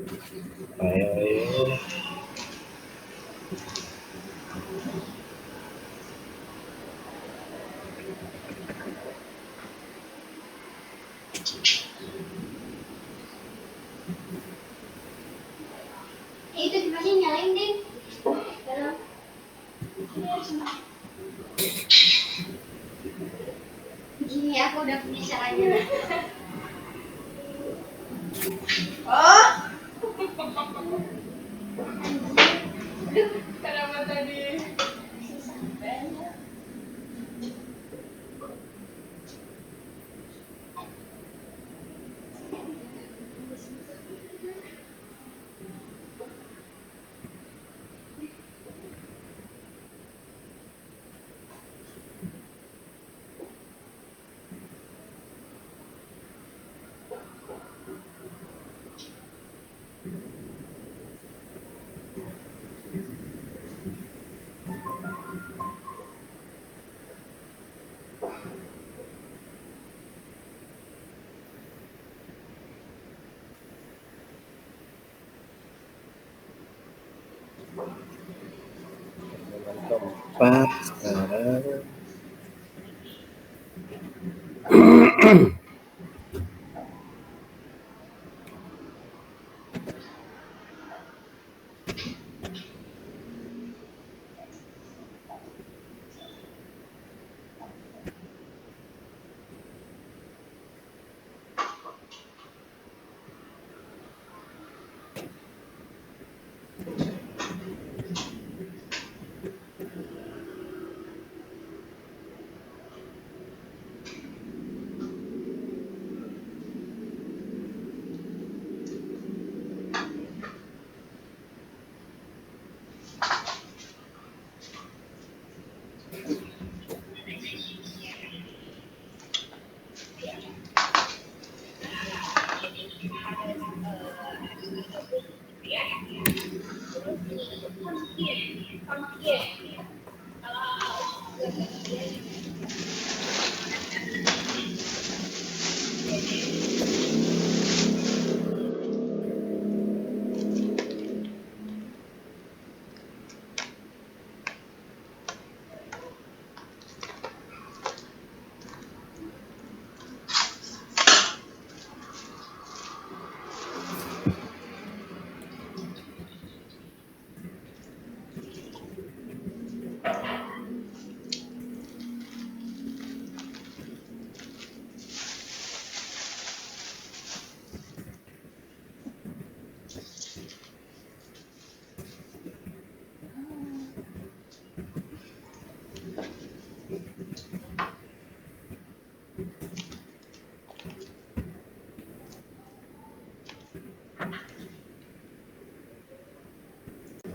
Ayo. Itu masih nyalain deh. Gini aku udah punya caranya. Oh. Kenapa tadi? Keempat sekarang.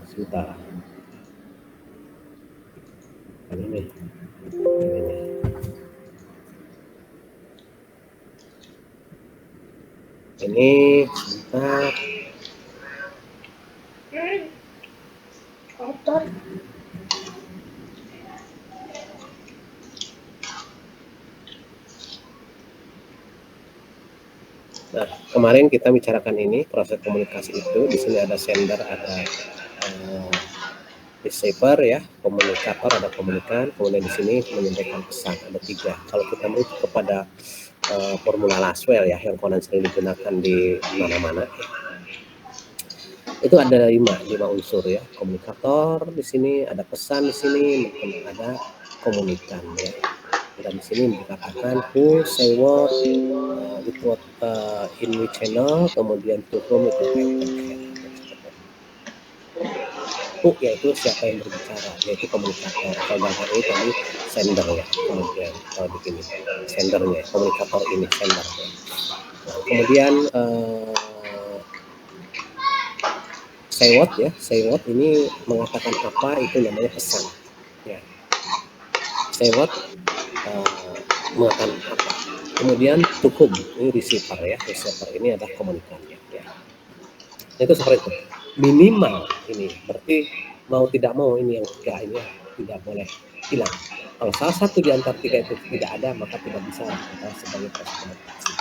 Sebentar. Ini nih. Ini nih. Ini sebentar. Kotor. Nah, kemarin kita bicarakan ini proses komunikasi itu. Di sini ada sender, ada receiver ya, komunikator, ada komunikan. Kemudian di sini menyampaikan pesan, ada 3. Kalau kita merujuk kepada formula Laswell ya, yang konon sering digunakan di mana-mana, itu ada 5 unsur ya. Komunikator di sini, ada pesan di sini, ada komunikan ya. Dan di sini dikatakan who, say what, with what, in which channel, kemudian to whom itu who yaitu siapa yang berbicara, yaitu komunikator. Kalau dalam hal ini tadi sender ya, kemudian kalau begini sendernya, komunikator ini sender ya. Nah, kemudian say what ya, say what ini mengatakan apa, itu namanya pesan ya. Say what mengatakan apa. Kemudian to whom ini receiver ya, receiver ini adalah komunikannya ya. Itu seperti itu. Minimal ini berarti mau tidak mau ini yang 3 ini tidak boleh hilang. Kalau salah satu di antara 3 itu tidak ada, maka tidak bisa kita sebagai proses komunikasi.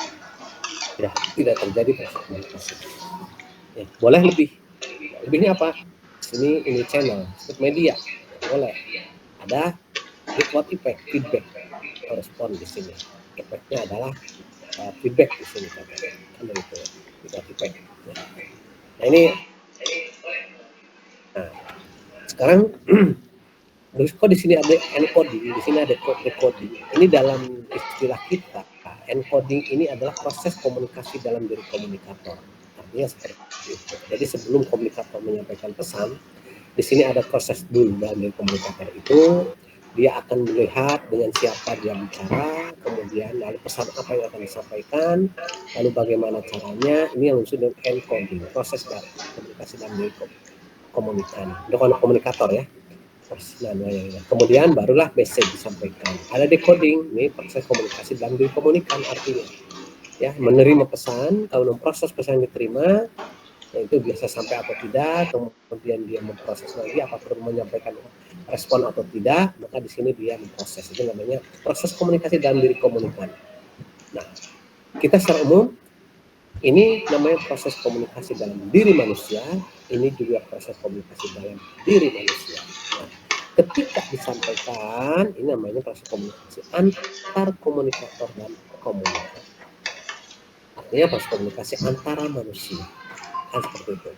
Tidak terjadi proses komunikasi. Ya, boleh lebih. Lebihnya apa? Ini channel, media. Ya, boleh. Ada reward effect, feedback, respon di sini. Efeknya adalah feedback di sini kan itu reward effect. Ya. Nah ini, nah sekarang kok di sini ada encoding, di sini ada decoding. Ini dalam istilah kita, encoding ini adalah proses komunikasi dalam diri komunikator. Artinya seperti itu. Jadi sebelum komunikator menyampaikan pesan, di sini ada proses dulu dalam diri komunikator itu. Dia akan melihat dengan siapa dia bicara, kemudian lalu pesan apa yang akan disampaikan, lalu bagaimana caranya. Ini yang disebut encoding, proses komunikasi dalam diri komunikator ya. Kemudian barulah message disampaikan. Ada decoding, ini proses komunikasi dalam diri komunikan artinya. Ya, menerima pesan, kalau memproses pesan yang diterima, ya itu biasa sampai atau tidak, kemudian dia memproses lagi apa perlu menyampaikan respon atau tidak, maka di sini dia memproses. Itu namanya proses komunikasi dalam diri komunikan. Nah, kita secara umum ini namanya proses komunikasi dalam diri manusia, ini juga proses komunikasi dalam diri manusia. Nah, ketika disampaikan, ini namanya proses komunikasi antar komunikator dan komunikator. Artinya proses komunikasi antara manusia, kan seperti itu.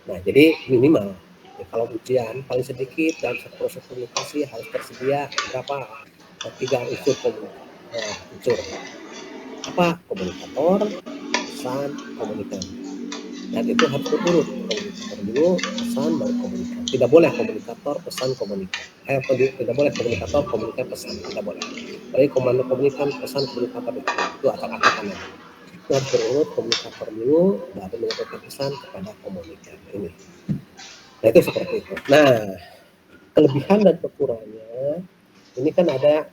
Nah, jadi minimal ya, kalau ujian paling sedikit dalam satu proses komunikasi harus tersedia berapa? 3 unsur unsur. Apa? Komunikator, pesan, komunikan. Dan itu harus berurut, komunikator dulu, pesan, baru komunikan. Tidak boleh komunikator, pesan, komunikan. Tidak boleh komunikator, komunikan, pesan. Tidak boleh. Jadi komando komunikan, pesan, komunikator itu acak-acakan. Itu harus berurut, komunikator dulu, baru menyampaikan pesan kepada komunikan. Ini. Nah itu seperti itu. Nah, kelebihan dan kekurangannya, ini kan ada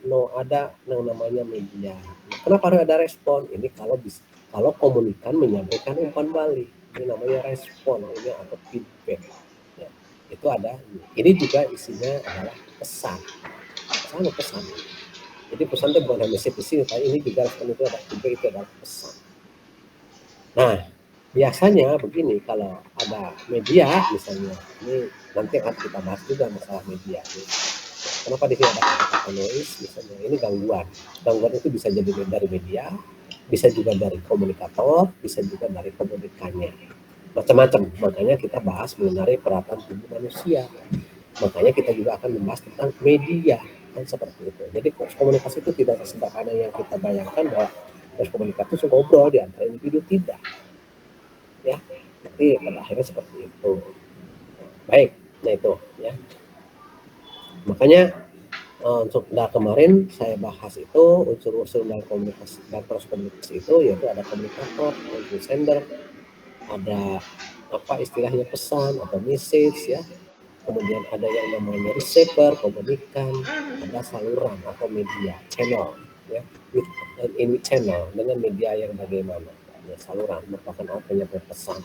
yang namanya media. Kenapa harus ada respon? Ini kalau komunikan menyampaikan umpan balik, ini namanya respon, ini atau feedback. Ya, itu ada. Ini juga isinya adalah pesan. Pesan. Jadi pesan itu bukan hanya message, tapi ini juga respon itu ada feedback, itu adalah pesan. Nah, biasanya begini, kalau ada media misalnya, ini nanti akan kita bahas juga masalah media. Kenapa di sini ada kata-kata noise misalnya, ini gangguan. Gangguan itu bisa jadi dari media, bisa juga dari komunikator, bisa juga dari komunikannya. Macam-macam. Makanya kita bahas mengenai perawatan tubuh manusia. Makanya kita juga akan membahas tentang media, kan seperti itu. Jadi komunikasi itu tidak sesederhana yang kita bayangkan bahwa komunikasi itu ngobrol di antara individu, tidak. Ya, tapi pada akhirnya seperti itu. Baik, nah itu ya. Makanya untuk kemarin saya bahas itu unsur-unsur dalam komunikasi dan proses komunikasi itu, yaitu ada komunikator, ada sender, ada apa istilahnya pesan atau message ya. Kemudian ada yang namanya receiver, komunikan, ada saluran atau media, channel ya. Ini channel dengan media yang bagaimana? Ya, saluran merupakan apa yang berpesan.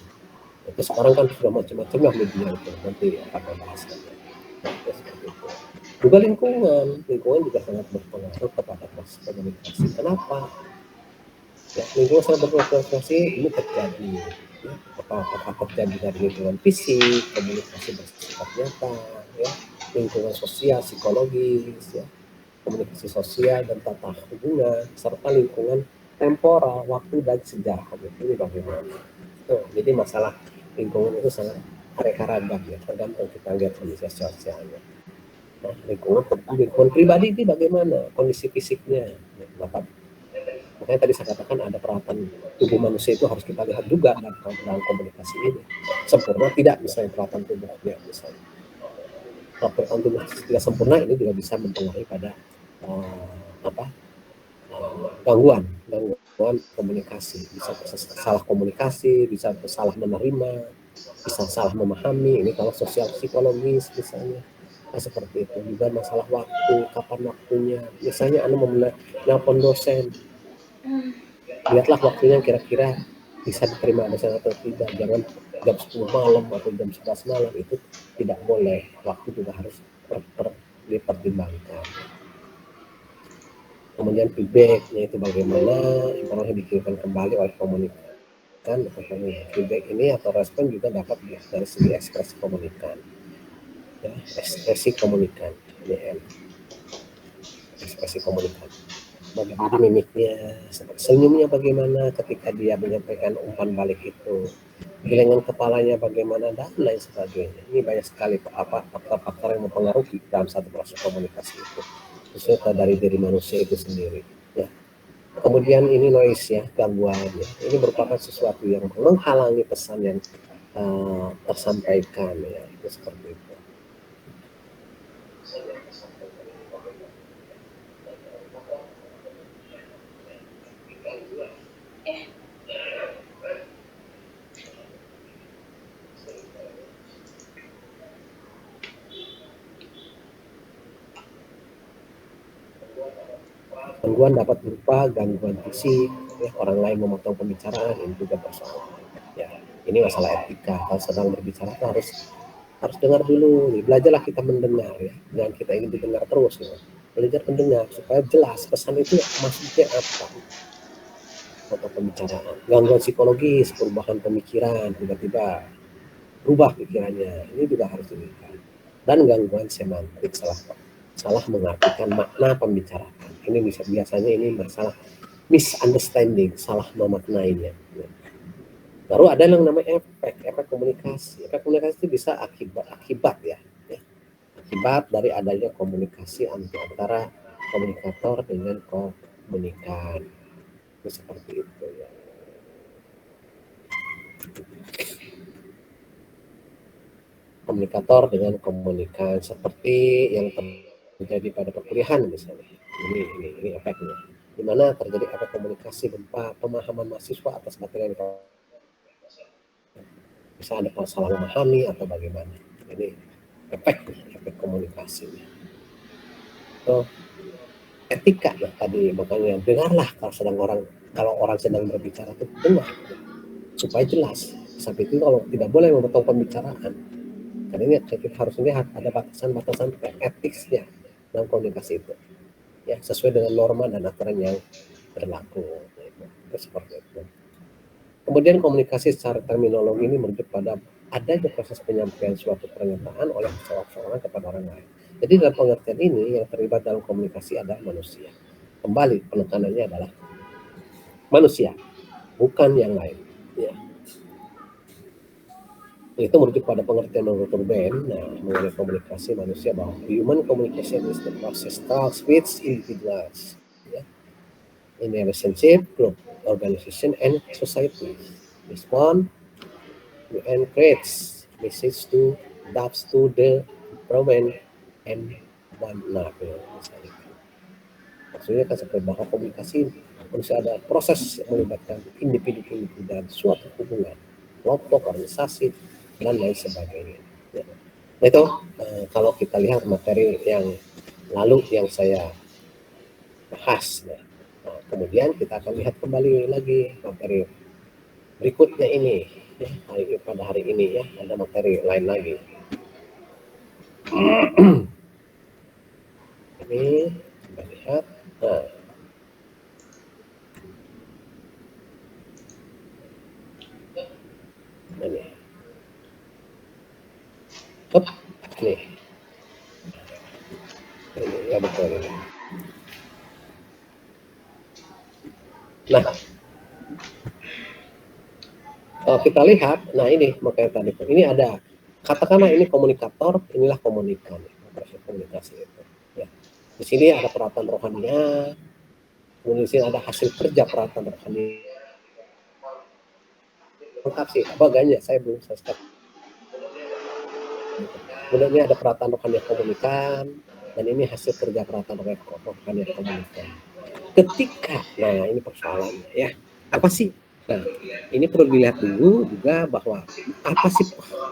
Itu sekarang kan sudah macam-macam lah media itu, nanti akan bahas lagi. Ya, seperti itu. Juga lingkungan juga sangat berpengaruh kepada proses komunikasi. Kenapa? Ya, lingkungan sangat berkomunikasi ini terjadi. Ya, apakah terjadi dari lingkungan fisik, komunikasi bersifat nyata, ya, lingkungan sosial, psikologis, ya, komunikasi sosial dan tata hubungan, serta lingkungan temporal, waktu dan sejarah. Ini bagaimana? Jadi masalah lingkungan itu sangat ragam ya, tergantung kita lihat kondisi sosialnya. Nah, lingkungan pribadi ini bagaimana kondisi fisiknya? Makanya tadi saya katakan ada perawatan tubuh manusia itu harus kita lihat juga dalam komunikasi ini. Sempurna tidak misalnya perawatan tubuhnya misalnya. Kalau perawatan tubuh tidak sempurna, ini juga bisa mempengaruhi pada gangguan komunikasi, bisa salah komunikasi, bisa salah menerima, bisa salah memahami. Ini kalau sosial psikologis misalnya, nah, seperti itu. Juga masalah waktu, kapan waktunya. Misalnya Anda mau menelpon dosen, lihatlah waktunya kira-kira bisa diterima dosen atau tidak. Jangan jam 10 malam atau jam 11 malam, itu tidak boleh. Waktu juga harus dipertimbangkan. Kemudian feedbacknya itu bagaimana, informasi dikirimkan kembali oleh komunikator komunikan atau feedback ini atau respon juga dapat dari segi ekspresi komunikan, ya, ekspresi komunikan, ini ekspresi komunikan, bagaimana mimiknya, senyumnya bagaimana ketika dia menyampaikan umpan balik itu, gelengan kepalanya bagaimana, dan lain sebagainya. Ini banyak sekali faktor-faktor yang mempengaruhi dalam satu proses komunikasi itu, khususnya dari diri manusia itu sendiri, ya. Kemudian ini noise, ya, gangguan, ya. Ini merupakan sesuatu yang menghalangi pesan yang tersampaikan, ya, itu seperti itu. Gangguan dapat berupa gangguan fisik, ya, orang lain memotong pembicaraan, ini juga persoalan. Ya, ini masalah etika. Kalau sedang berbicara itu harus dengar dulu. Belajarlah kita mendengar, ya, jangan kita ingin didengar terus, ya. Belajar mendengar supaya jelas pesan itu maksudnya apa. Atau pembicaraan, gangguan psikologis, perubahan pemikiran, tiba-tiba berubah pikirannya, ini juga harus dilihat. Dan gangguan semantik, salah mengartikan makna pembicaraan. Ini biasanya ini masalah misunderstanding, salah memaknainya. Baru ada yang namanya efek komunikasi. Efek komunikasi itu bisa akibat, ya. Akibat dari adanya komunikasi antara komunikator dengan komunikan. Itu seperti itu, ya. Komunikator dengan komunikan, seperti yang terjadi pada perkuliahan misalnya. Ini efeknya. Di mana terjadi efek komunikasi berupa pemahaman mahasiswa atas materi yang bisa ada salah memahami atau bagaimana. Ini efek komunikasi. So, etika, ya, tadi makanya dengarlah kalau orang sedang berbicara itu dengar supaya jelas. Sampai itu kalau tidak boleh memotong pembicaraan. Karena ini kita harus lihat ada batasan-batasan etiknya dalam komunikasi itu, ya, sesuai dengan norma dan aturan yang berlaku. Itu seperti itu. Kemudian komunikasi secara terminologi ini merujuk pada adanya proses penyampaian suatu pernyataan oleh seseorang kepada orang lain. Jadi dalam pengertian ini yang terlibat dalam komunikasi adalah manusia. Kembali penekanannya adalah manusia, bukan yang lain, ya. Itu merujuk pada pengertian menurut Urban, mengenai komunikasi manusia, bahwa human communication is the process talks with individuals, ya, in a relationship, group, organization, and society. Respond and creates message to adapts to the environment and one another. Maksudnya kan seperti bahwa komunikasi manusia ada proses yang melibatkan individu-individu dan suatu hubungan, kelompok, organisasi, dan lain sebagainya. Ya. Nah, itu kalau kita lihat materi yang lalu yang saya bahas, ya. Nah, kemudian kita akan lihat kembali lagi materi berikutnya ini, ya, pada hari ini, ya, ada materi lain lagi. Ini kita lihat. Nah, ini. Nih. Ini, ya, betul ini. Nah, kalau kita lihat, nah ini makanya tadi ini ada, katakanlah ini komunikator, inilah komunikan, proses komunikasi itu. Ya. Di sini ada peralatan rohaninya, kemudian di sini ada hasil kerja peralatan rohani. Lengkap sih, baganya saya belum selesai. Kemudian ini ada peralatan rohani komunikan, dan ini hasil kerja peralatan rohani komunikan. Ketika, nah ini persoalannya, ya, apa sih? Nah, ini perlu dilihat dulu juga bahwa apa sih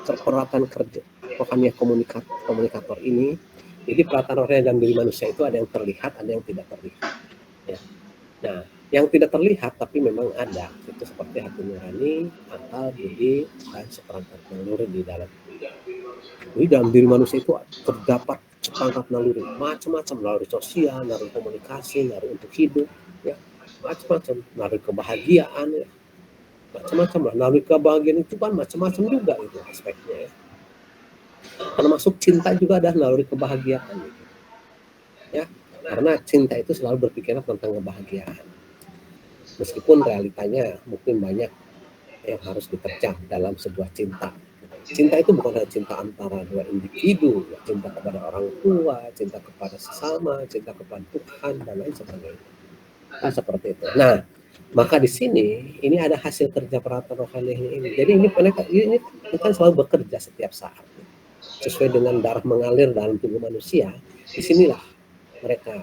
peralatan kerja rohani komunikator ini. Jadi peralatan rohani dalam diri manusia itu ada yang terlihat, ada yang tidak terlihat. Ya. Nah, yang tidak terlihat tapi memang ada, itu seperti hati nurani, akal, budi, dan seperangkat naluri di dalam. Jadi dalam diri manusia itu terdapat seperangkat naluri, macam-macam, naluri sosial, naluri komunikasi, naluri untuk hidup, ya, macam-macam, naluri kebahagiaan, ya. macam-macam lah. Naluri kebahagiaan itu kan macam-macam juga itu aspeknya ya. Termasuk cinta juga ada naluri kebahagiaan gitu. Ya, karena cinta itu selalu berpikir tentang kebahagiaan. Meskipun realitanya mungkin banyak yang harus diterjang dalam sebuah cinta. Cinta itu bukan hanya cinta antara dua individu, cinta kepada orang tua, cinta kepada sesama, cinta kepada Tuhan dan lain sebagainya. Nah, seperti itu. Nah, maka di sini ini ada hasil kerja peralatan rohani ini. Jadi ini mereka ini kan selalu bekerja setiap saat sesuai dengan darah mengalir dalam tubuh manusia. Disinilah mereka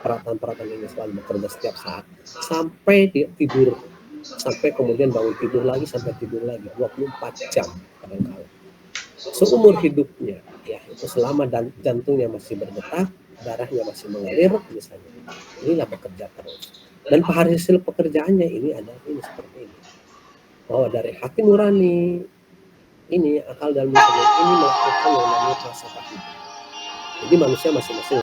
peralatan-peralatan ini selalu bekerja setiap saat sampai dia tidur, sampai kemudian bangun tidur lagi, sampai tidur lagi 24 jam kadang-kala seumur hidupnya ya, itu selama jantungnya masih berdetak, darahnya masih mengalir misalnya, inilah bekerja terus. Dan hasil pekerjaannya ini adalah ini seperti ini, bahwa dari hati nurani ini akal dan ini melakukan yang namanya falsafah hidup. Jadi manusia masing-masing